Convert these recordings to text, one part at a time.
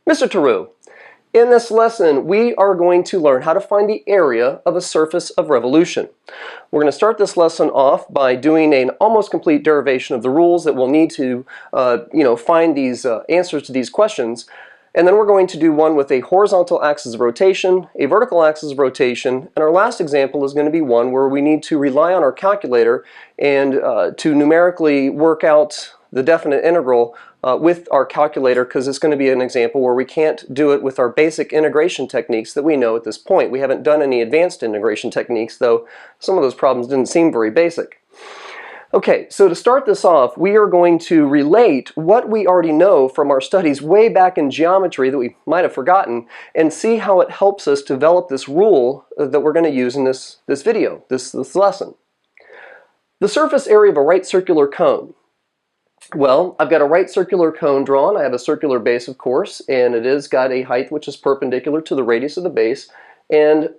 Mr. Tarrou, in this lesson we are going to learn how to find the area of a surface of revolution. We're going to start this lesson off by doing an almost complete derivation of the rules that we'll need to find these answers to these questions. And then we're going to do one with a horizontal axis of rotation, a vertical axis of rotation, and our last example is going to be one where we need to rely on our calculator and to numerically work out the definite integral with our calculator, because it's going to be an example where we can't do it with our basic integration techniques that we know at this point. We haven't done any advanced integration techniques, though some of those problems didn't seem very basic. Okay, so to start this off, we are going to relate what we already know from our studies way back in geometry that we might have forgotten, and see how it helps us develop this rule that we're going to use in this video, this lesson. The surface area of a right circular cone. Well, I've got a right circular cone drawn. I have a circular base, of course, and it has got a height which is perpendicular to the radius of the base. And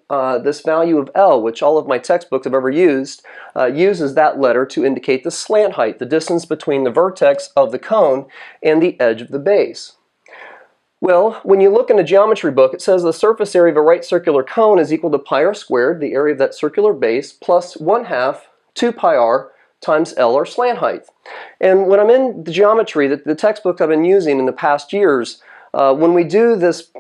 this value of L, which all of my textbooks have ever used, uses that letter to indicate the slant height, the distance between the vertex of the cone and the edge of the base. Well, when you look in a geometry book, it says the surface area of a right circular cone is equal to pi r squared, the area of that circular base, plus 1/2 2 pi r times L, or slant height. And when I'm in the geometry, the textbook I've been using in the past years, when we do this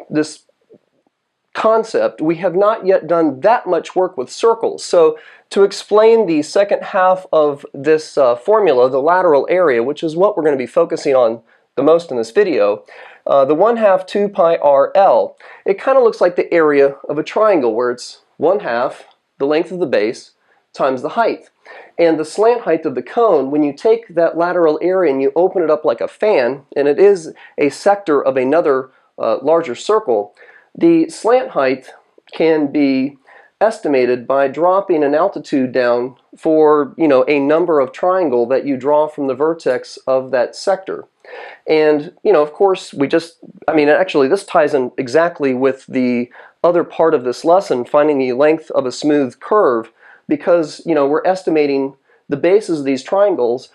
concept, we have not yet done that much work with circles. So to explain the second half of this formula, the lateral area, which is what we're going to be focusing on the most in this video, the 1/2 2 pi r L, it kind of looks like the area of a triangle where it's 1/2 the length of the base times the height. And the slant height of the cone, when you take that lateral area and you open it up like a fan, and it is a sector of another larger circle, the slant height can be estimated by dropping an altitude down for, a number of triangle that you draw from the vertex of that sector. And, of course, actually this ties in exactly with the other part of this lesson, finding the length of a smooth curve, because, we're estimating the bases of these triangles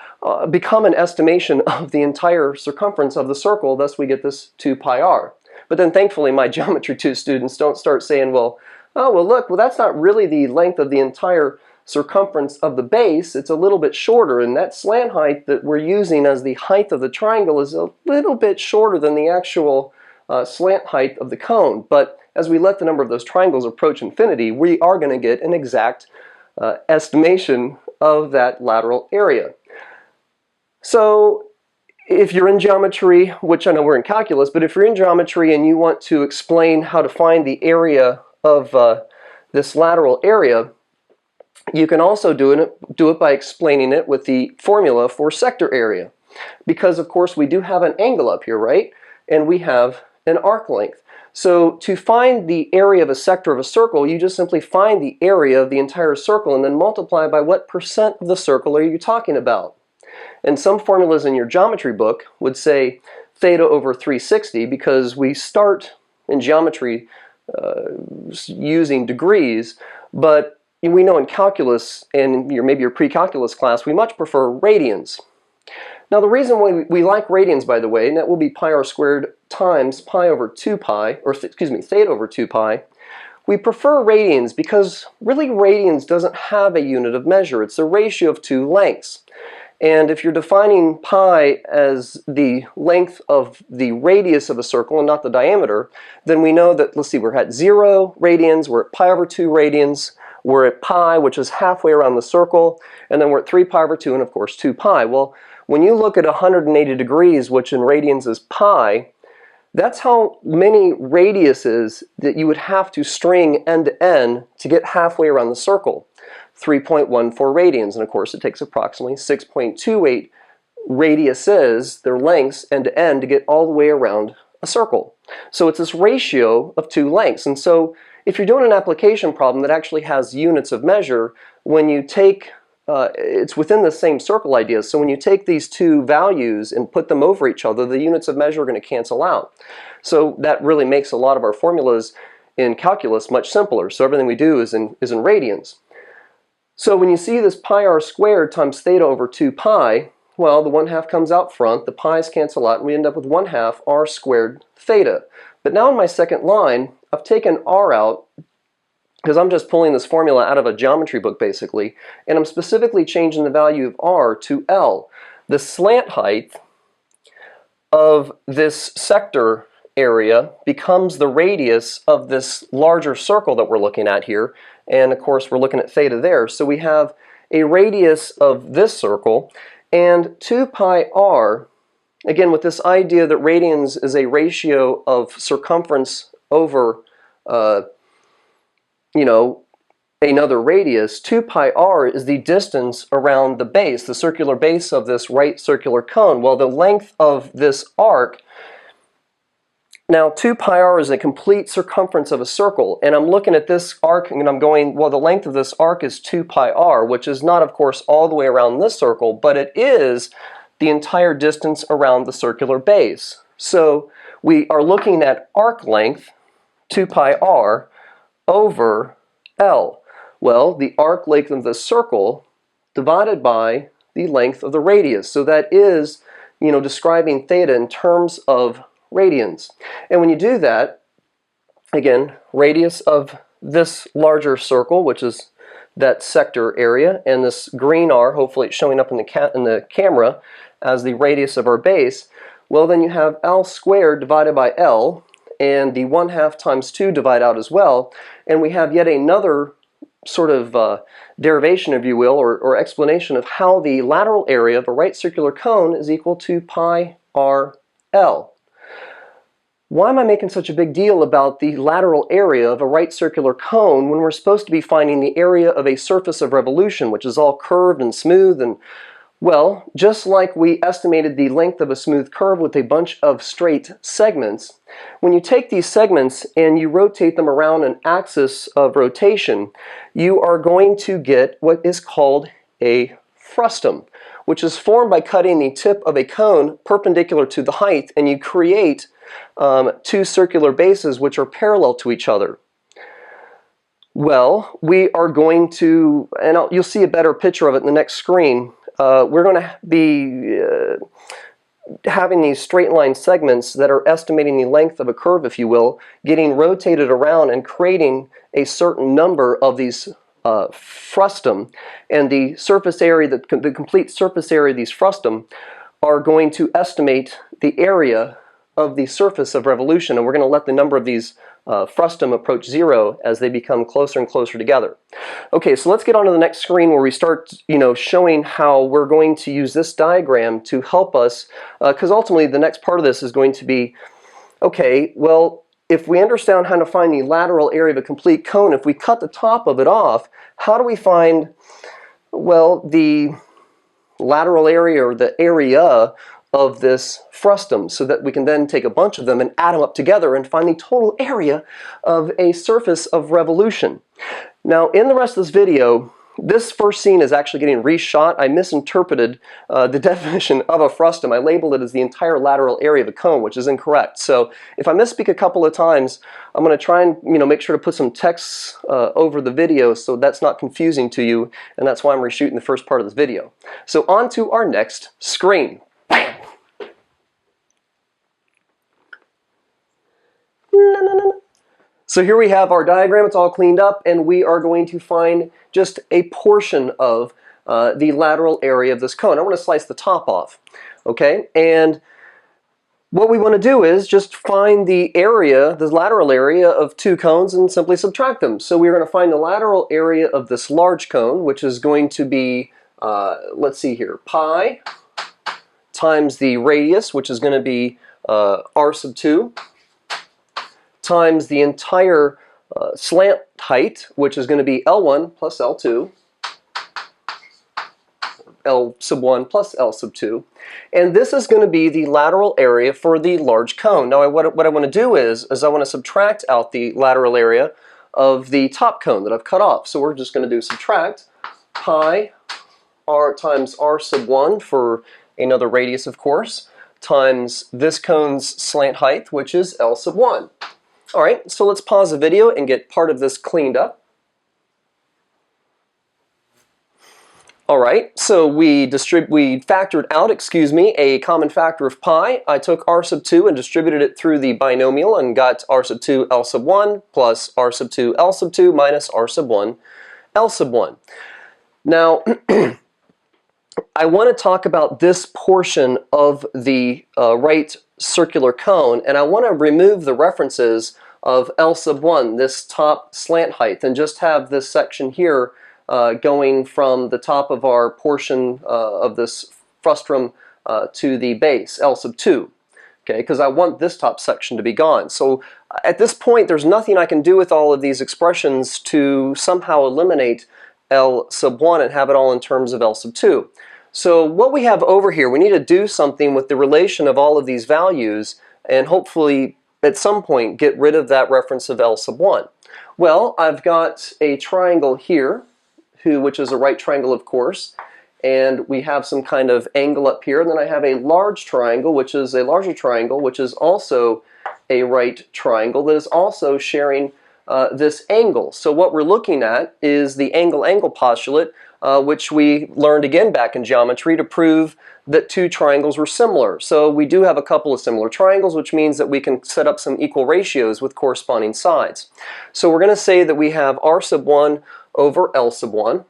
become an estimation of the entire circumference of the circle, thus we get this 2 pi r. But then thankfully my Geometry 2 students don't start saying, well, that's not really the length of the entire circumference of the base, it's a little bit shorter, and that slant height that we're using as the height of the triangle is a little bit shorter than the actual slant height of the cone. But as we let the number of those triangles approach infinity, we are going to get an exact estimation of that lateral area. So if you're in geometry, which I know we're in calculus, but if you're in geometry and you want to explain how to find the area of this lateral area, you can also do it by explaining it with the formula for sector area. Because of course we do have an angle up here, right? And we have an arc length. So to find the area of a sector of a circle, you just simply find the area of the entire circle and then multiply by what percent of the circle are you talking about. And some formulas in your geometry book would say theta over 360, because we start in geometry using degrees, but we know in calculus and maybe your pre-calculus class, we much prefer radians. Now the reason why we like radians, by the way, and that will be pi r squared times pi over 2 pi, or theta over 2 pi, we prefer radians because really radians doesn't have a unit of measure. It's the ratio of two lengths. And if you're defining pi as the length of the radius of a circle and not the diameter, then we know that, let's see, we're at 0 radians, we're at pi over 2 radians, we're at pi, which is halfway around the circle, and then we're at 3 pi over 2, and of course 2 pi. Well, when you look at 180 degrees, which in radians is pi, that's how many radiuses that you would have to string end to end to get halfway around the circle. 3.14 radians, and of course it takes approximately 6.28 radiuses, their lengths end to end, to get all the way around a circle. So it's this ratio of two lengths. And so if you're doing an application problem that actually has units of measure, when you take it's within the same circle idea. So when you take these two values and put them over each other, the units of measure are going to cancel out. So that really makes a lot of our formulas in calculus much simpler. So everything we do is in radians. So when you see this pi r squared times theta over 2 pi, well, the 1/2 comes out front, the pi's cancel out, and we end up with 1/2 r squared theta. But now in my second line, I've taken r out, because I'm just pulling this formula out of a geometry book basically, and I'm specifically changing the value of r to L. The slant height of this sector area becomes the radius of this larger circle that we're looking at here, and of course we're looking at theta there. So we have a radius of this circle, and 2 pi r, again with this idea that radians is a ratio of circumference over another radius. 2 pi r is the distance around the base, the circular base of this right circular cone. Well, the length of this arc, now 2 pi r is a complete circumference of a circle, and I'm looking at this arc and I'm going, well, the length of this arc is 2 pi r, which is not, of course, all the way around this circle, but it is the entire distance around the circular base. So we are looking at arc length, 2 pi r, over L. Well, the arc length of the circle divided by the length of the radius. So that is, describing theta in terms of radians. And when you do that, again, radius of this larger circle, which is that sector area, and this green r, hopefully it's showing up in the camera as the radius of our base, well, then you have L squared divided by L, and the 1/2 times 2 divide out as well, and we have yet another sort of derivation, if you will, or explanation of how the lateral area of a right circular cone is equal to pi r L. Why am I making such a big deal about the lateral area of a right circular cone when we're supposed to be finding the area of a surface of revolution, which is all curved and smooth? And well, just like we estimated the length of a smooth curve with a bunch of straight segments, when you take these segments and you rotate them around an axis of rotation, you are going to get what is called a frustum, which is formed by cutting the tip of a cone perpendicular to the height, and you create two circular bases which are parallel to each other. Well, we are going to, and you'll see a better picture of it in the next screen, we're going to be having these straight line segments that are estimating the length of a curve, if you will, getting rotated around and creating a certain number of these frustum, and the surface area, the complete surface area of these frustum are going to estimate the area of the surface of revolution, and we're going to let the number of these frustum approach 0 as they become closer and closer together. Okay, so let's get on to the next screen where we start, showing how we're going to use this diagram to help us, because ultimately the next part of this is going to be, okay, well, if we understand how to find the lateral area of a complete cone, if we cut the top of it off, how do we find, well, the lateral area or the area of this frustum, so that we can then take a bunch of them and add them up together and find the total area of a surface of revolution. Now, in the rest of this video, this first scene is actually getting reshot. I misinterpreted the definition of a frustum. I labeled it as the entire lateral area of a cone, which is incorrect. So if I misspeak a couple of times, I'm going to try and make sure to put some text over the video so that's not confusing to you, and that's why I'm reshooting the first part of this video. So on to our next screen. Bam! So here we have our diagram. It's all cleaned up, and we are going to find just a portion of the lateral area of this cone. I want to slice the top off, okay? And what we want to do is just find the area, the lateral area of two cones, and simply subtract them. So we're going to find the lateral area of this large cone, which is going to be, let's see here, pi times the radius, which is going to be r sub 2, times the entire slant height, which is going to be L1 plus L2, L sub 1 plus L sub 2, and this is going to be the lateral area for the large cone. Now what I want to do is I want to subtract out the lateral area of the top cone that I've cut off. So we're just going to do subtract pi r times r sub 1 for another radius, of course, times this cone's slant height, which is L sub 1. Alright, so let's pause the video and get part of this cleaned up. All right, so we factored out, a common factor of pi. I took r sub 2 and distributed it through the binomial and got r sub 2 L sub 1 plus r sub 2 L sub 2 minus r sub 1 L sub 1. Now, I want to talk about this portion of the right circular cone, and I want to remove the references of L sub 1, this top slant height, and just have this section here going from the top of our portion of this frustrum to the base, L sub 2. Okay, because I want this top section to be gone. So at this point, there's nothing I can do with all of these expressions to somehow eliminate L sub 1 and have it all in terms of L sub 2. So what we have over here, we need to do something with the relation of all of these values and hopefully at some point get rid of that reference of L sub 1. Well, I've got a triangle here, which is a right triangle, of course, and we have some kind of angle up here, and then I have a large triangle, which is a larger triangle, which is also a right triangle that is also sharing this angle. So what we're looking at is the angle-angle postulate, which we learned again back in geometry to prove that two triangles were similar. So we do have a couple of similar triangles, which means that we can set up some equal ratios with corresponding sides. So we're going to say that we have r sub 1 over L sub 1.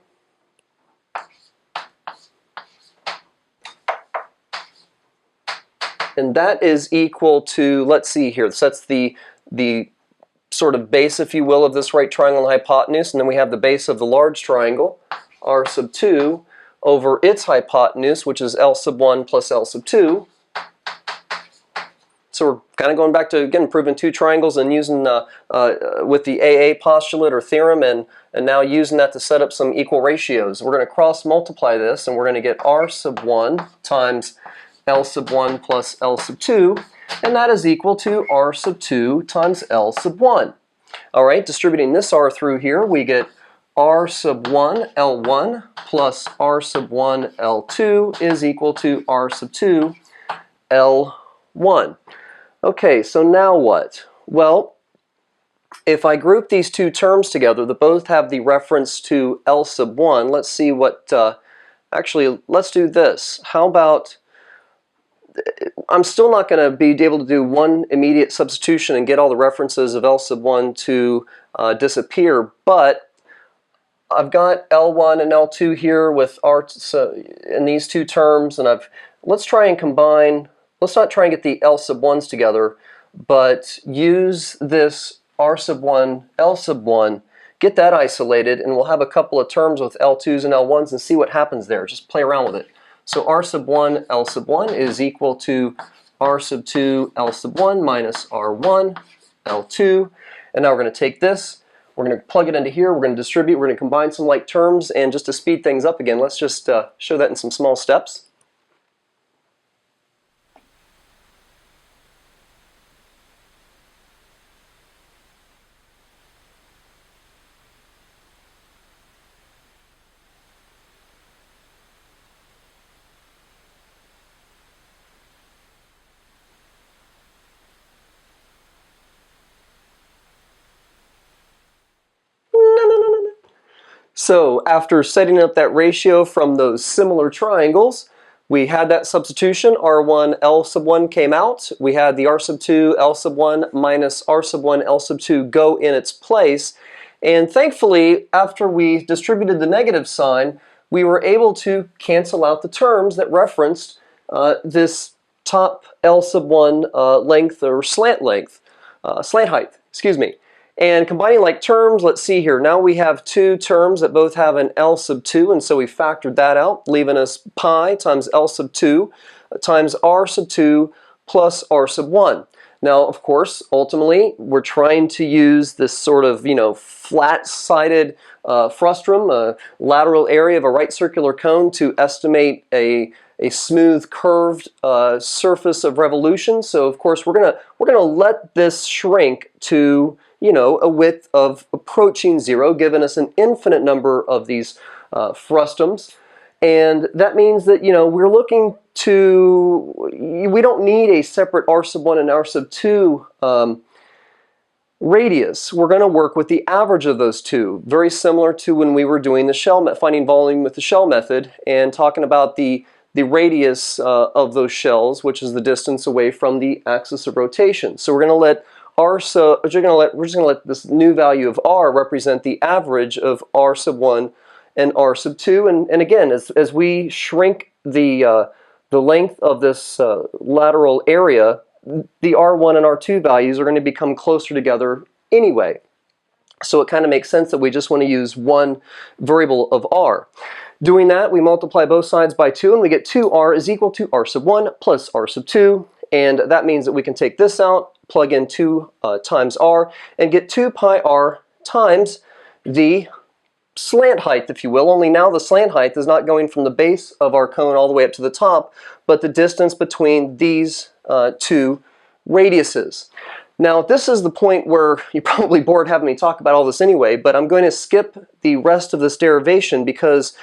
And that is equal to, let's see here, so that's the sort of base, if you will, of this right triangle and hypotenuse, and then we have the base of the large triangle, r sub 2, over its hypotenuse, which is L sub 1 plus L sub 2. So we're kind of going back to, again, proving two triangles and using with the AA postulate or theorem, and now using that to set up some equal ratios. We're going to cross multiply this, and we're going to get r sub 1 times L sub 1 plus L sub 2, and that is equal to r sub 2 times L sub 1. All right, distributing this r through here, we get r sub 1 L1 plus r sub 1 L2 is equal to r sub 2 L1. Okay, so now what? Well, if I group these two terms together that both have the reference to L sub 1, let's see what, actually, let's do this. How about, I'm still not going to be able to do one immediate substitution and get all the references of L sub 1 to disappear, but I've got L1 and L2 here with R in these two terms, and let's try and combine. Let's not try and get the L sub 1's together, but use this R sub 1, L sub 1, get that isolated, and we'll have a couple of terms with L2's and L1's and see what happens there. Just play around with it. So R sub 1, L sub 1 is equal to R sub 2, L sub 1 minus R1, L2. And now we're going to take this, we're going to plug it into here, we're going to distribute, we're going to combine some like terms, and just to speed things up again, let's just show that in some small steps. So after setting up that ratio from those similar triangles, we had that substitution, R1, L sub 1 came out. We had the R sub 2, L sub 1 minus R sub 1, L sub 2 go in its place. And thankfully, after we distributed the negative sign, we were able to cancel out the terms that referenced this top L sub 1 length or slant height, excuse me. And combining like terms, let's see here. Now we have two terms that both have an L sub 2, and so we factored that out, leaving us pi times L sub 2 times R sub 2 plus R sub 1. Now, of course, ultimately, we're trying to use this sort of, flat-sided frustrum, a lateral area of a right circular cone, to estimate a smooth curved surface of revolution. So, of course, we're gonna let this shrink to a width of approaching 0, giving us an infinite number of these frustums. And that means that, we're looking to, we don't need a separate R sub 1 and R sub 2 radius, we're going to work with the average of those two, very similar to when we were doing the finding volume with the shell method and talking about the radius of those shells, which is the distance away from the axis of rotation. So we're going to let we're just going to let this new value of r represent the average of r sub 1 and r sub 2. And again, as we shrink the length of this lateral area, the R1 and R2 values are going to become closer together anyway. So it kind of makes sense that we just want to use one variable of r. Doing that, we multiply both sides by 2 and we get 2r is equal to r sub 1 plus r sub 2. And that means that we can take this out, plug in 2 times r, and get 2 pi r times the slant height, if you will, only now the slant height is not going from the base of our cone all the way up to the top, but the distance between these two radiuses. Now this is the point where you're probably bored having me talk about all this anyway, but I'm going to skip the rest of this derivation because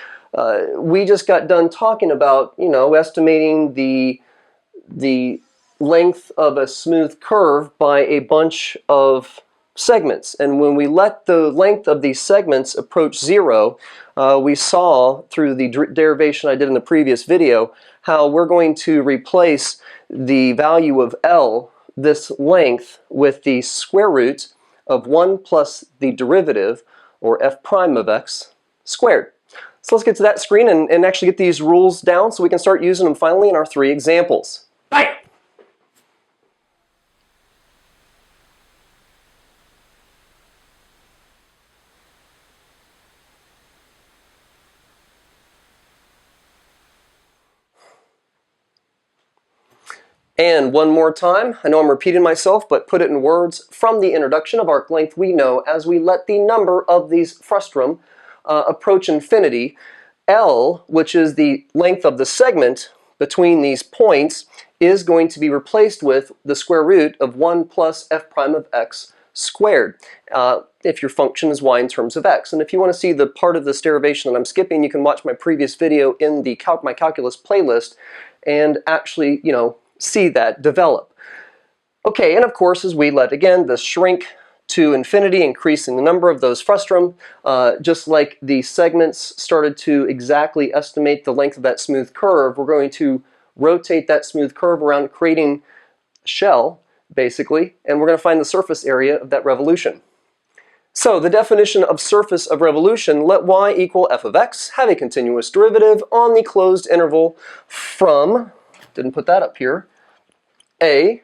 we just got done talking about, estimating the length of a smooth curve by a bunch of segments. And when we let the length of these segments approach 0, we saw through the derivation I did in the previous video how we're going to replace the value of L, this length, with the square root of 1 plus the derivative, or f prime of x, squared. So let's get to that screen and actually get these rules down so we can start using them finally in our 3 examples. Bye! And one more time, I know I'm repeating myself, but put it in words. From the introduction of arc length, we know as we let the number of these frustum approach infinity, L, which is the length of the segment between these points, is going to be replaced with the square root of 1 plus f prime of x squared, if your function is y in terms of x. And if you want to see the part of this derivation that I'm skipping, you can watch my previous video in the my calculus playlist and actually, see that develop. Okay, and of course, as we let, again, this shrink to infinity, increasing the number of those frustum, just like the segments started to exactly estimate the length of that smooth curve, we're going to rotate that smooth curve around, creating a shell, basically, and we're going to find the surface area of that revolution. So the definition of surface of revolution, let y equal f of x, have a continuous derivative on the closed interval from, didn't put that up here, A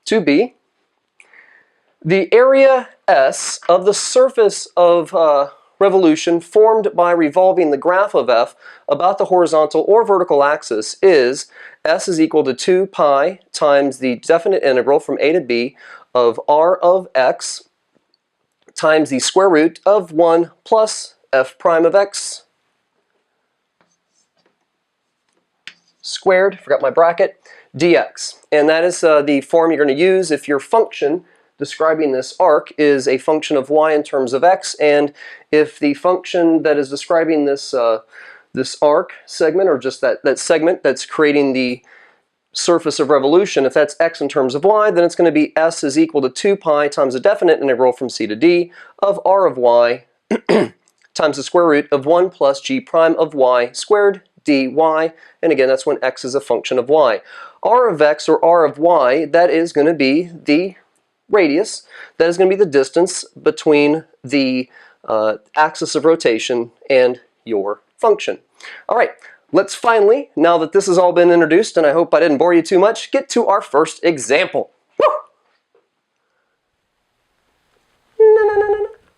to B. The area S of the surface of revolution formed by revolving the graph of f about the horizontal or vertical axis is S is equal to 2 pi times the definite integral from A to B of r of x times the square root of 1 plus f prime of x squared, forgot my bracket, dx. And that is the form you're going to use if your function describing this arc is a function of y in terms of x, and if the function that is describing this this arc segment, or just that segment that's creating the surface of revolution, if that's x in terms of y, then it's going to be s is equal to 2 pi times the definite integral from c to d of r of y times the square root of 1 plus g prime of y squared dy, and again that's when x is a function of y. R of x, or r of y, that is going to be the radius, that is going to be the distance between the axis of rotation and your function. Alright, let's finally, now that this has all been introduced, and I hope I didn't bore you too much, get to our first example. Woo!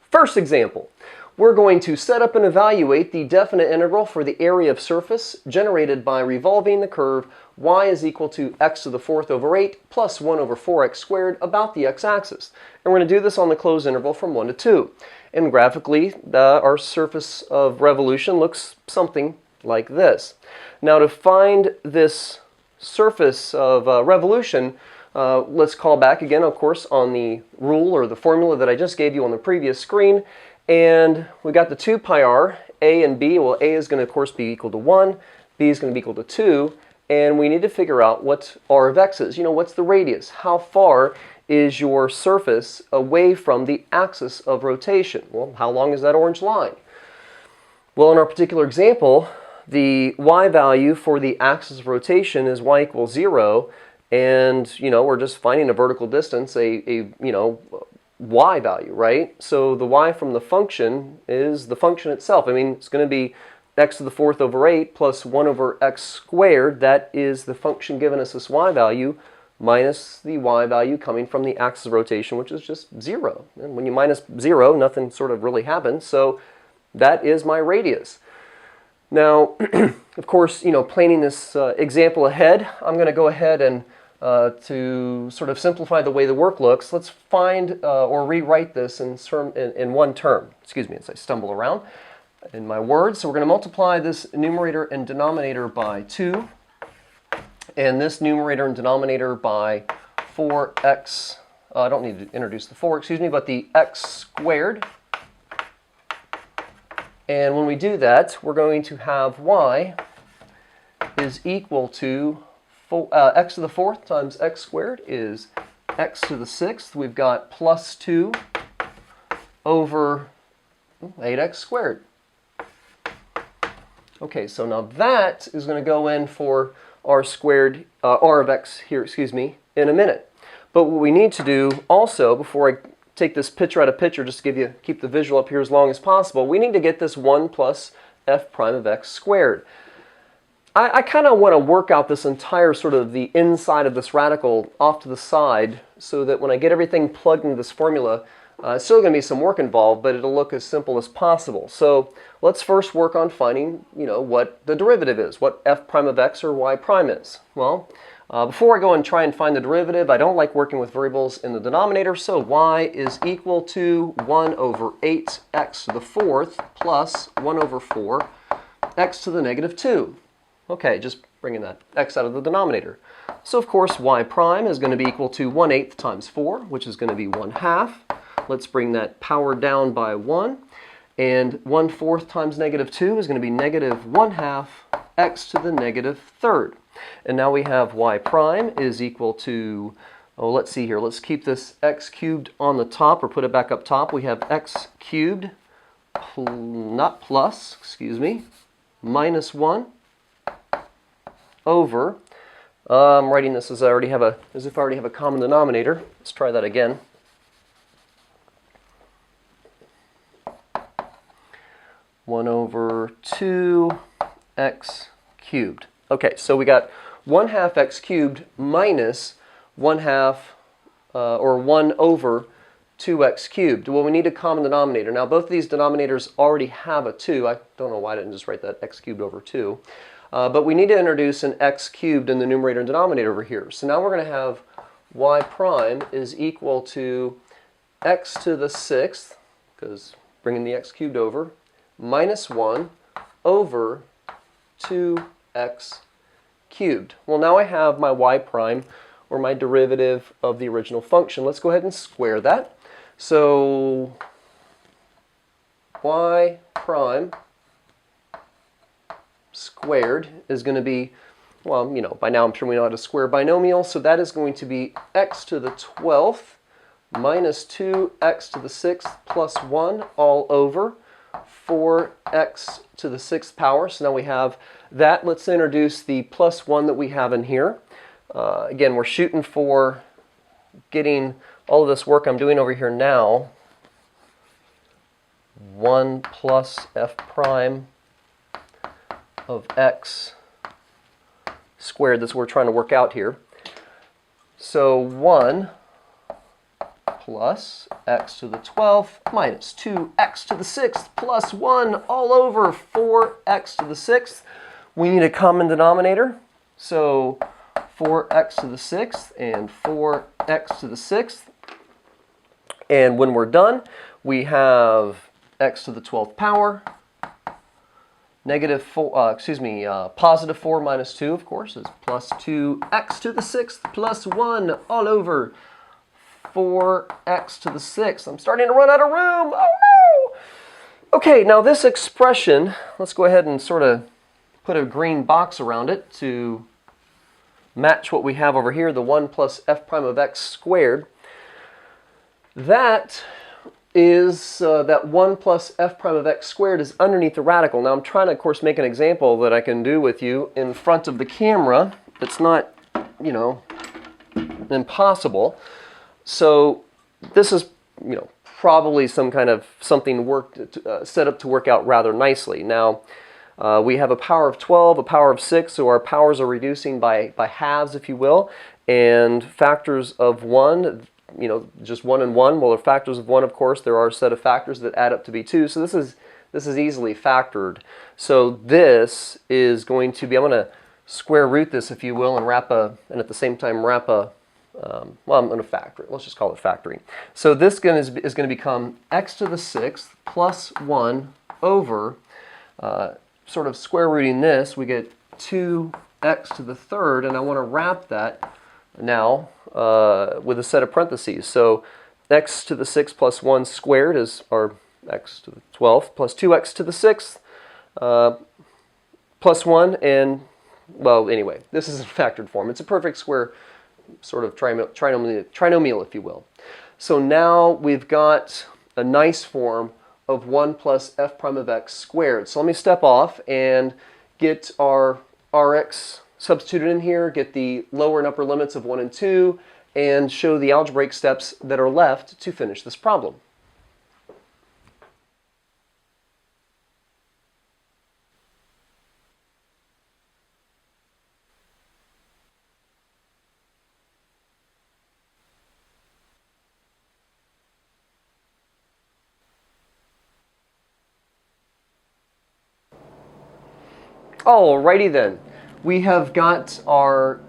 First example. We're going to set up and evaluate the definite integral for the area of surface generated by revolving the curve y is equal to x to the 4th over 8 plus 1 over 4x squared about the x-axis. And we're going to do this on the closed interval from 1 to 2. And graphically, our surface of revolution looks something like this. Now to find this surface of revolution, let's call back again, of course, on the rule or the formula that I just gave you on the previous screen. And we got the 2 pi r, a and b. Well, a is going to, of course, be equal to 1, b is going to be equal to 2, and we need to figure out what r of x is. What's the radius? How far is your surface away from the axis of rotation. Well, how long is that orange line? Well, in our particular example, the y value for the axis of rotation is y equals 0, and we're just finding a vertical distance, a y value, right? So the y from the function is the function itself. I mean, it's going to be x to the 4th over 8 plus 1 over x squared. That is the function giving us this y value minus the y value coming from the axis of rotation, which is just 0. And when you minus 0, nothing sort of really happens. So that is my radius. Now, of course, planning this example ahead, I'm going to go ahead and to sort of simplify the way the work looks, let's find or rewrite this in one term. Excuse me as I stumble around in my words. So we're going to multiply this numerator and denominator by 2, and this numerator and denominator by 4x. I don't need to introduce the 4, excuse me, but the x squared. And when we do that, we're going to have y is equal to x to the 4th times x squared is x to the 6th. We've got plus 2 over 8x squared. Okay, so now that is going to go in for r squared, r of x here, excuse me, in a minute. But what we need to do also, before I take this picture out of picture, just to keep the visual up here as long as possible, we need to get this 1 plus f prime of x squared. I kind of want to work out this entire sort of the inside of this radical off to the side so that when I get everything plugged into this formula, it's still going to be some work involved, but it'll look as simple as possible. So let's first work on finding, what the derivative is, what f prime of x or y prime is. Well, before I go and try and find the derivative, I don't like working with variables in the denominator, so y is equal to 1 over 8x to the 4th plus 1 over 4 x to the negative 2. Okay, just bringing that x out of the denominator. So of course y prime is going to be equal to 1/8 times 4, which is going to be 1/2. Let's bring that power down by 1. And 1/4 times negative 2 is going to be negative 1/2 x to the negative 3rd. And now we have y prime is equal to, let's see here. Let's keep this x cubed on the top, or put it back up top. We have x cubed, minus 1 over, I'm writing this as if I already have a common denominator. Let's try that again. One over 2x cubed. Okay, so we got 1/2 x cubed minus 1/2 or 1 over 2x cubed. Well, we need a common denominator. Now, both of these denominators already have a 2. I don't know why I didn't just write that x cubed over 2. But we need to introduce an x cubed in the numerator and denominator over here. So now we're going to have y prime is equal to x to the 6th, because bringing the x cubed over, minus 1 over 2x cubed. Well, now I have my y prime, or my derivative of the original function. Let's go ahead and square that. So y prime squared is going to be, well, by now I'm sure we know how to square binomials, so that is going to be x to the 12th minus 2x to the 6th plus 1 all over 4x to the 6th power. So now we have that. Let's introduce the plus 1 that we have in here. Again, we're shooting for getting all of this work I'm doing over here now. 1 plus f prime of x squared. That's what we're trying to work out here. So 1 plus x to the 12th minus 2x to the 6th plus 1 all over 4x to the 6th. We need a common denominator. So 4x to the 6th and 4x to the 6th. And when we're done, we have x to the 12th power. Positive 4 minus 2, of course, is plus 2x to the 6th plus 1 all over 4x to the 6th. I'm starting to run out of room. Oh no! Okay, now this expression, let's go ahead and sort of put a green box around it to match what we have over here, the 1 plus f prime of x squared. that is that 1 plus f prime of x squared is underneath the radical. Now I'm trying to, of course, make an example that I can do with you in front of the camera. It's not, you know, impossible. So this is, you know, probably some kind of something set up to work out rather nicely. Now we have a power of 12, a power of 6, so our powers are reducing by halves, if you will, and factors of 1, you know, just 1 and 1. Well, they're factors of 1, of course. There are a set of factors that add up to be 2, so this is easily factored. So this is going to be, I'm going to square root this, if you will, and at the same time wrap a, well, I'm going to factor it. Let's just call it factoring. So this is going to become x to the 6th plus 1 over, sort of square rooting this, we get 2x to the 3rd, and I want to wrap that now with a set of parentheses. So x to the 6th plus 1 squared is our x to the 12th plus 2x to the 6th plus 1, and, well, anyway, this is in factored form. It's a perfect square sort of trinomial, if you will. So now we've got a nice form of 1 plus f prime of x squared. So let me step off and get our rx substituted in here, get the lower and upper limits of 1 and 2, and show the algebraic steps that are left to finish this problem. Alrighty then, we have got our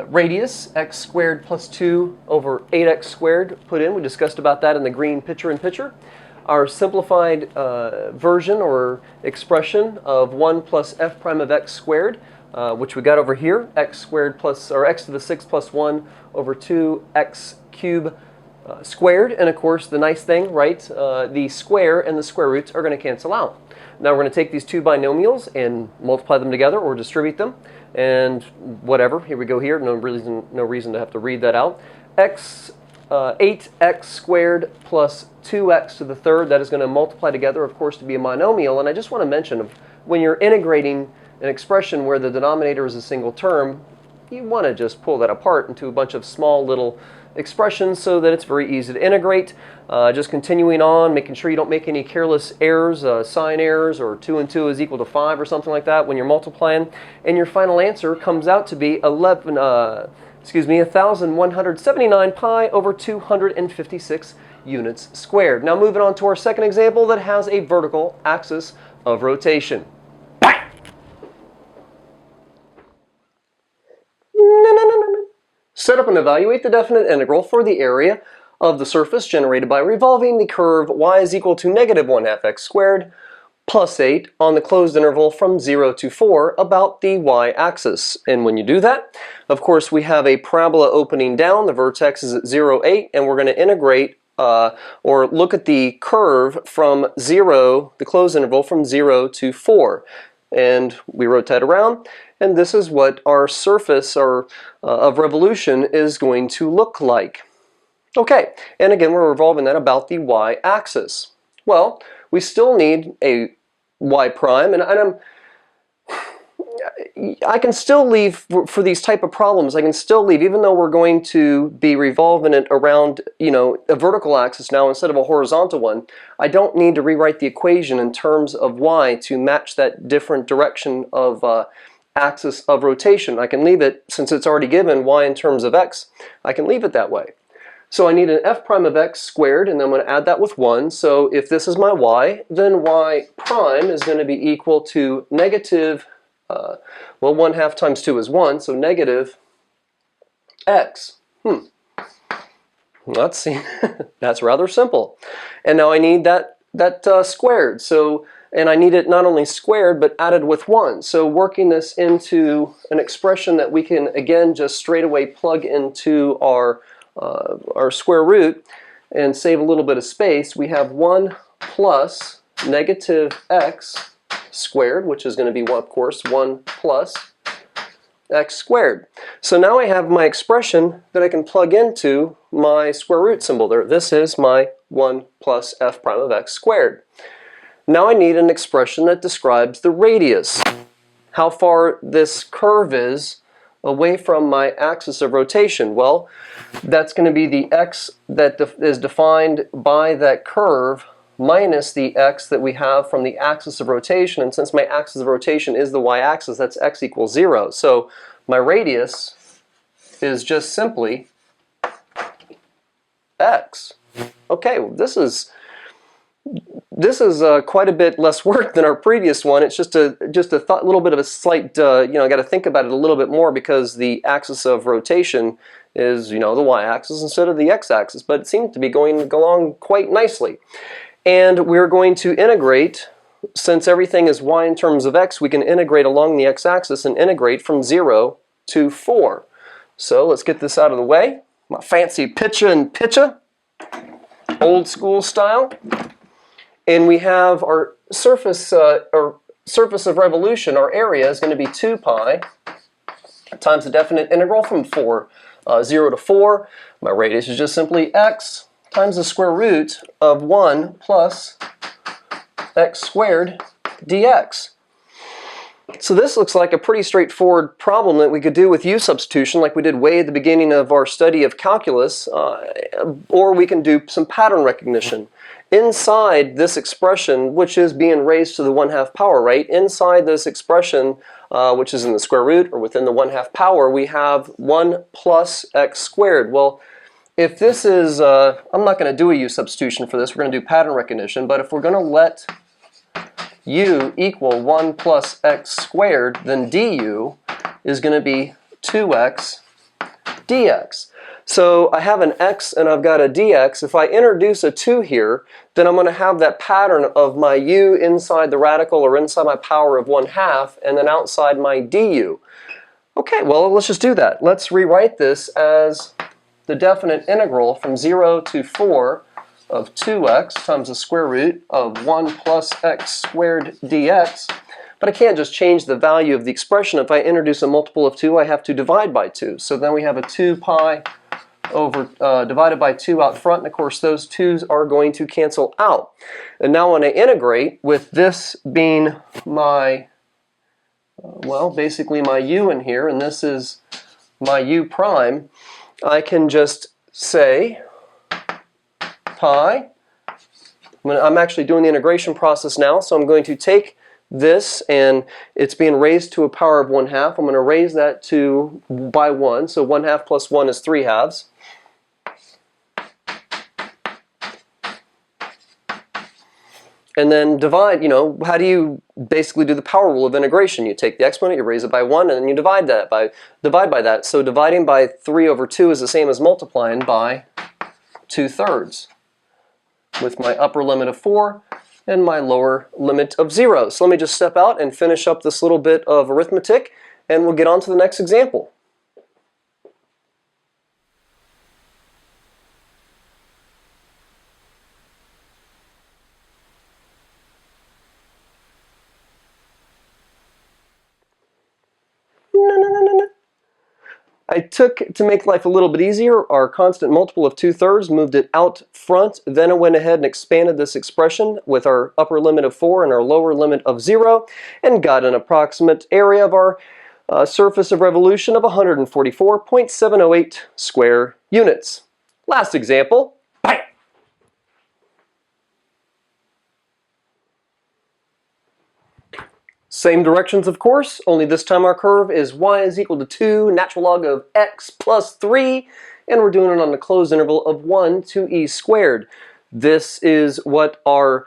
radius, x squared plus 2 over 8x squared put in. We discussed about that in the green picture-in-picture. Our simplified version or expression of 1 plus f prime of x squared, which we got over here, x squared plus, or x to the 6th plus 1 over 2x cubed squared. And of course, the nice thing, right, the square and the square roots are going to cancel out. Now we're going to take these two binomials and multiply them together or distribute them, and whatever. Here we go here. No reason to have to read that out. 8x squared plus 2x to the 3rd, that is going to multiply together, of course, to be a monomial. And I just want to mention, when you're integrating an expression where the denominator is a single term, you want to just pull that apart into a bunch of small little expressions so that it's very easy to integrate. Just continuing on, making sure you don't make any careless errors, sign errors, or 2 and 2 is equal to 5 or something like that when you're multiplying. And your final answer comes out to be 1,179 pi over 256 units squared. Now moving on to our second example that has a vertical axis of rotation. Set up and evaluate the definite integral for the area of the surface generated by revolving the curve y is equal to negative 1/2 x squared plus 8 on the closed interval from 0 to 4 about the y-axis. And when you do that, of course, we have a parabola opening down. The vertex is at 0, 8, and we're going to integrate or look at the curve from 0, the closed interval from 0 to 4. And we rotate around, and this is what our surface of revolution is going to look like. Okay, and again, we're revolving that about the y-axis. Well, we still need a y prime, and I can still leave, for these type of problems, I can still leave, even though we're going to be revolving it around, you know, a vertical axis now instead of a horizontal one. I don't need to rewrite the equation in terms of y to match that different direction of axis of rotation. I can leave it, since it's already given y in terms of x, I can leave it that way. So I need an f prime of x squared, and then I'm going to add that with 1. So if this is my y, then y prime is going to be equal to negative, well, 1/2 times 2 is 1, so negative x. Let's see. That's rather simple. And now I need that squared. So, and I need it not only squared, but added with 1. So working this into an expression that we can, again, just straight away plug into our square root and save a little bit of space, we have 1 plus negative x squared, which is going to be, of course, 1 plus, x squared. So now I have my expression that I can plug into my square root symbol there. This is my 1 plus f prime of x squared. Now I need an expression that describes the radius, how far this curve is away from my axis of rotation. Well, that's going to be the x that is defined by that curve minus the x that we have from the axis of rotation. And since my axis of rotation is the y-axis, that's x equals 0. So my radius is just simply x. Okay, well, this is quite a bit less work than our previous one. It's just a little bit of a slight, I got to think about it a little bit more because the axis of rotation is, the y-axis instead of the x-axis, but it seems to be going along quite nicely. And we're going to integrate, since everything is y in terms of x, we can integrate along the x-axis and integrate from 0 to 4. So let's get this out of the way. My fancy picture, old school style. And we have our surface of revolution, our area is going to be 2 pi times the definite integral from 0 to 4. My radius is just simply x times the square root of 1 plus x squared dx. So this looks like a pretty straightforward problem that we could do with u substitution like we did way at the beginning of our study of calculus, or we can do some pattern recognition. Inside this expression, which is being raised to the 1/2 power, right? Inside this expression, which is in the square root or within the 1/2 power, we have 1 plus x squared. Well, if this is, I'm not going to do a u substitution for this, we're going to do pattern recognition, but if we're going to let u equal 1 plus x squared, then du is going to be 2x dx. So I have an x and I've got a dx. If I introduce a 2 here, then I'm going to have that pattern of my u inside the radical or inside my power of 1/2 and then outside my du. Okay, well, let's just do that. Let's rewrite this as the definite integral from 0 to 4 of 2x times the square root of 1 plus x squared dx. But I can't just change the value of the expression. If I introduce a multiple of 2, I have to divide by 2. So then we have a 2 pi over divided by 2 out front, and of course those 2's are going to cancel out. And now when I integrate, with this being my, basically my u in here, and this is my u prime, I can just say pi. I'm actually doing the integration process now, so I'm going to take this, and it's being raised to a power of 1/2. I'm going to raise that by 1, so 1/2 plus 1 is 3/2. And then divide, how do you basically do the power rule of integration? You take the exponent, you raise it by 1, and then you divide by that. So dividing by 3 over 2 is the same as multiplying by 2/3 with my upper limit of 4 and my lower limit of 0. So let me just step out and finish up this little bit of arithmetic, and we'll get on to the next example. I took, to make life a little bit easier, our constant multiple of 2/3, moved it out front, then I went ahead and expanded this expression with our upper limit of 4 and our lower limit of 0, and got an approximate area of our surface of revolution of 144.708 square units. Last example. Bam! Same directions, of course, only this time our curve is y is equal to 2 natural log of x plus 3, and we're doing it on the closed interval of 1 to e squared. This is what our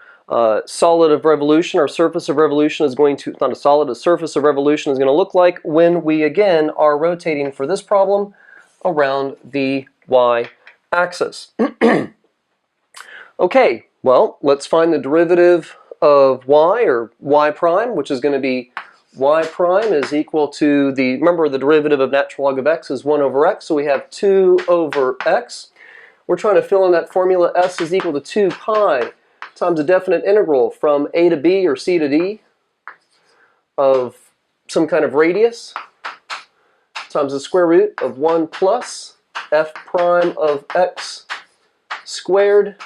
solid of revolution, our surface of revolution is going to, not a solid, a surface of revolution is going to look like when we again are rotating for this problem around the y-axis. Okay, well, let's find the derivative of y, or y prime, which is going to be y prime is equal to the, remember the derivative of natural log of x is 1 over x, so we have 2 over x. We're trying to fill in that formula. S is equal to 2 pi times a definite integral from a to b or c to d of some kind of radius. times the square root of 1 plus f prime of x squared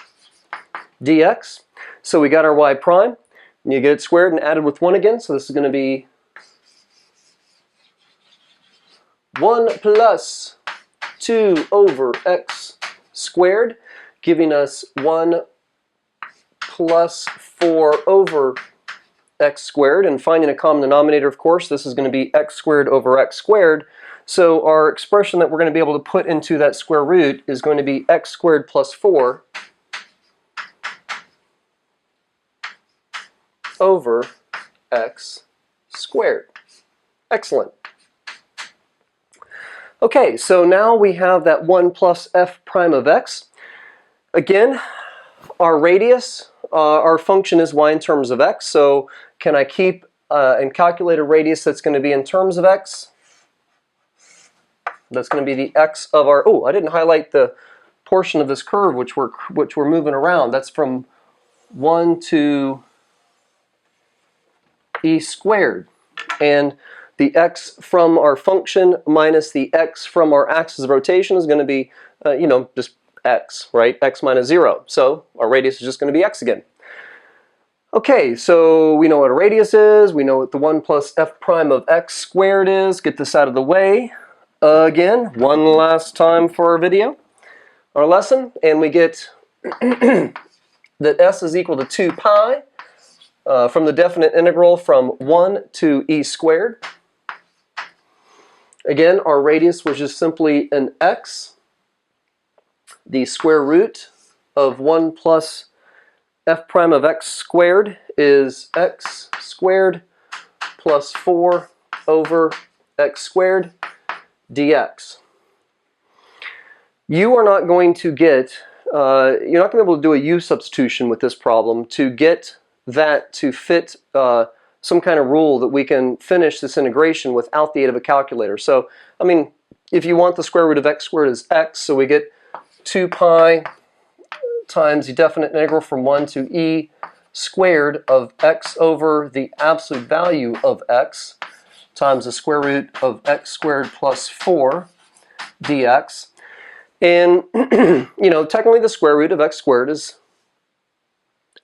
dx. So we got our y prime, and you get it squared and added with 1 again, so this is going to be 1 plus 2 over x squared, giving us 1 plus 4 over x squared, and finding a common denominator, of course, this is going to be x squared over x squared. So our expression that we're going to be able to put into that square root is going to be x squared plus 4 over x squared. Excellent. Okay, so now we have that 1 plus f prime of x. Again, our radius, our function is y in terms of x, so can I keep and calculate a radius that's going to be in terms of x? That's going to be the x of our, oh, I didn't highlight the portion of this curve which we're moving around. That's from 1 to e squared. And the x from our function minus the x from our axis of rotation is going to be, just x, right? X minus 0. So our radius is just going to be x again. Okay, so we know what a radius is. We know what the 1 plus f prime of x squared is. Get this out of the way. Again, one last time for our video, our lesson, and we get that s is equal to 2 pi from the definite integral from 1 to e squared. Again, our radius was just simply an x. The square root of 1 plus f prime of x squared is x squared plus 4 over x squared dx. You are not going to get, you're not going to be able to do a u substitution with this problem to get that to fit some kind of rule that we can finish this integration without the aid of a calculator. So, I mean, if you want the square root of x squared is x, so we get 2 pi times the definite integral from 1 to e squared of x over the absolute value of x times the square root of x squared plus 4 dx. And, technically the square root of x squared is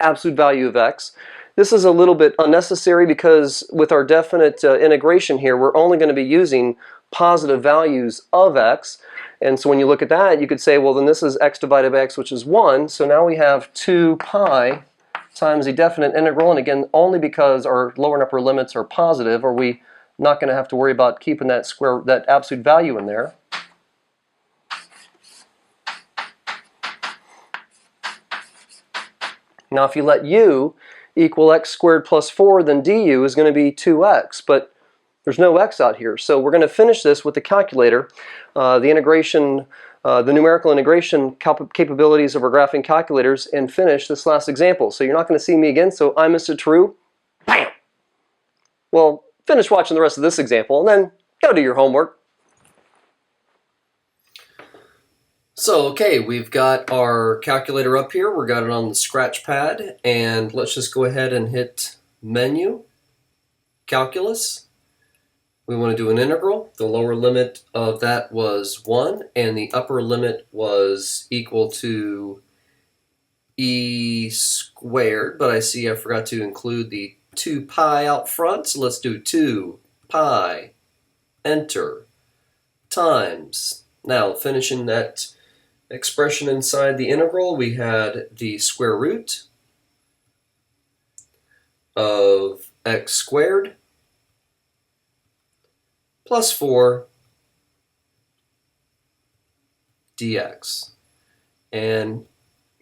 absolute value of x. This is a little bit unnecessary because with our definite integration here, we're only going to be using positive values of x. And so when you look at that, you could say, well, then this is x divided by x, which is 1. So now we have 2 pi times the definite integral. And again, only because our lower and upper limits are positive are we not going to have to worry about keeping that absolute value in there. Now, if you let u equal x squared plus 4, then du is going to be 2x. But there's no x out here. So we're going to finish this with the calculator. The integration, the numerical integration capabilities of our graphing calculators, and finish this last example. So you're not going to see me again. So I'm Mr. True. Bam! Well, finish watching the rest of this example and then go do your homework. So, okay, we've got our calculator up here. We've got it on the scratch pad, and let's just go ahead and hit Menu, Calculus. We want to do an integral. The lower limit of that was 1, and the upper limit was equal to e squared, but I see I forgot to include the 2 pi out front, so let's do 2 pi, enter, times. Now, finishing that expression inside the integral, we had the square root of x squared plus 4 dx. And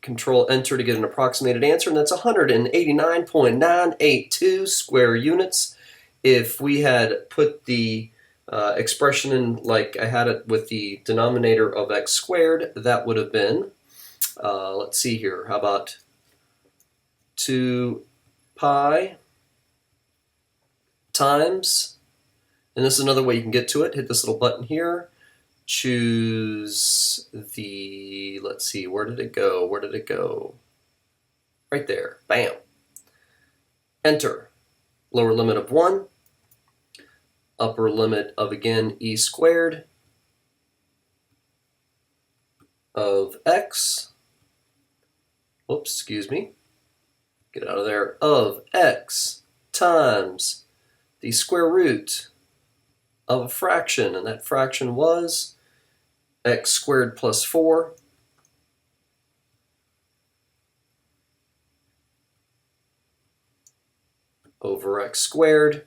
Control Enter to get an approximated answer, and that's 189.982 square units. If we had put the expression in like I had it with the denominator of x squared, that would have been, let's see here, how about 2 pi times, and this is another way you can get to it, hit this little button here, choose the, let's see, where did it go? Right there, bam. Enter, lower limit of 1, upper limit of, again, e squared of x, whoops, excuse me, get out of there, of x times the square root of a fraction, and that fraction was x squared plus 4 over x squared,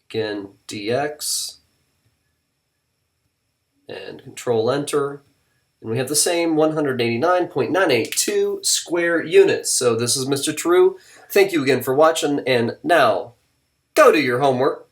again dx, and control enter, and we have the same 189.982 square units. So this is Mr. True. Thank you again for watching, and now go do your homework.